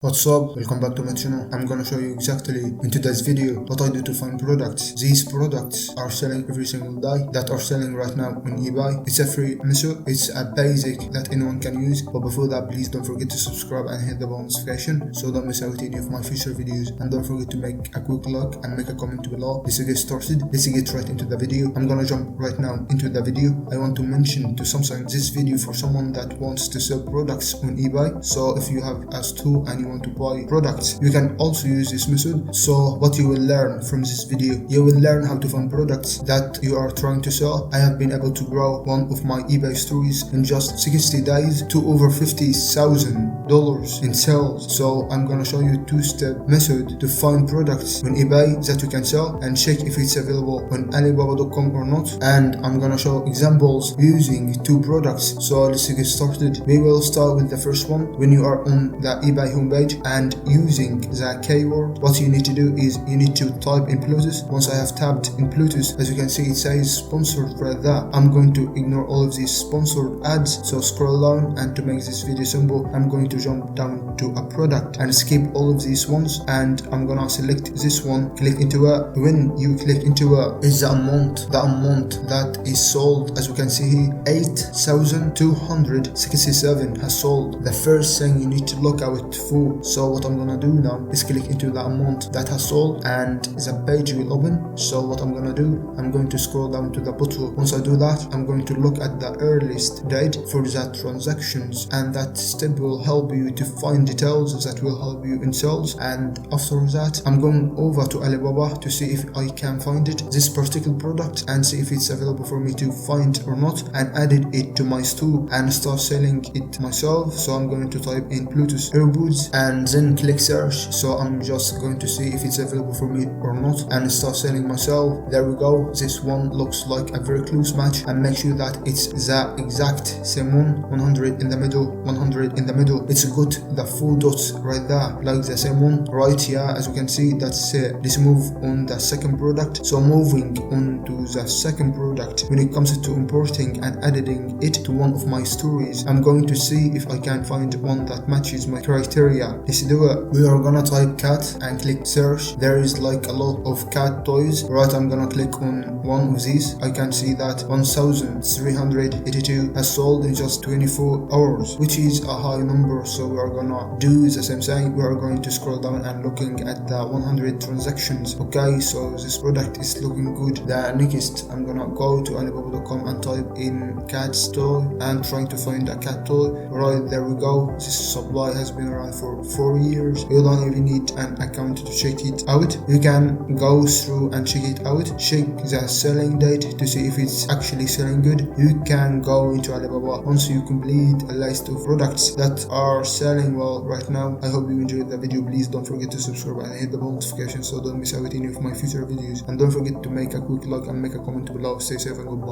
What's up? Welcome back to my channel. I'm gonna show you exactly in today's video what I do to find products. These products are selling every single day that are selling right now on eBay. It's a free method. It's a basic that anyone can use. But before that, please don't forget to subscribe and hit the bell notification so don't miss out any of my future videos. And don't forget to make a quick like and make a comment below. Let's get started. Let's get right into the video. I'm gonna jump right now into the video. I want to mention to something this video for someone that wants to sell products on eBay. So if you have a store and you want to buy products, you can also use this method. So what you will learn from this video, you will learn how to find products that you are trying to sell. I have been able to grow one of my eBay stores in just 60 days to over $50,000 in sales. So I'm gonna show you two-step method to find products on eBay that you can sell and check if it's available on Alibaba.com or not. And I'm gonna show examples using two products. So let's get started. We will start with the first one. When you are on the eBay homepage and using the keyword, what you need to do is you need to type in Bluetooth. Once I have tapped in Bluetooth, as you can see it says sponsored right there. I'm going to ignore all of these sponsored ads, so scroll down, and to make this video simple, I'm going to jump down to a product and skip all of these ones, and I'm gonna select this one, click into it. When you click into it is the amount that is sold. As you can see here, 8,267 has sold. The first thing you need to look out for. So what I'm gonna do now is click into the amount that has sold and the page will open. So what I'm gonna do, I'm going to scroll down to the bottom. Once I do that, I'm going to look at the earliest date for the transactions, and that step will help you to find details that will help you in sales. And after that, I'm going over to Alibaba to see if I can find this particular product and see if it's available for me to find or not, and added it to my store and start selling it myself. So I'm going to type in Bluetooth earbuds and then click search. So I'm just going to see if it's available for me or not and start selling myself. There we go. This one looks like a very close match, and make sure that it's the exact same one. 100 in the middle, 100 in the middle. It's got the 4 dots right there like the same one, right? Yeah, as you can see, that's let's move on the second product. So moving on to the second product, when it comes to importing and adding it to one of my stories, I'm going to see if I can find one that matches my criteria. Let's do it. We are gonna type cat and click search. There is like a lot of cat toys, right? I'm gonna click on one of these. I can see that 1,382 has sold in just 24 hours, which is a high number. So we are gonna do the same thing. We are going to scroll down and looking at the 100 transactions. Okay, so this product is looking good. The next, I'm gonna go to Alibaba.com and type in cat toy and trying to find a cat toy. Right, there we go. This supply has been around for 4 years. You don't even need an account to check it out. You can go through and check it out. Check the selling date to see if it's actually selling good. You can go into Alibaba once you complete a list of products that are selling well right now. I hope you enjoyed the video. Please don't forget to subscribe and hit the bell notification so don't miss out any of my future videos. And don't forget to make a quick like and make a comment below. Stay safe and goodbye.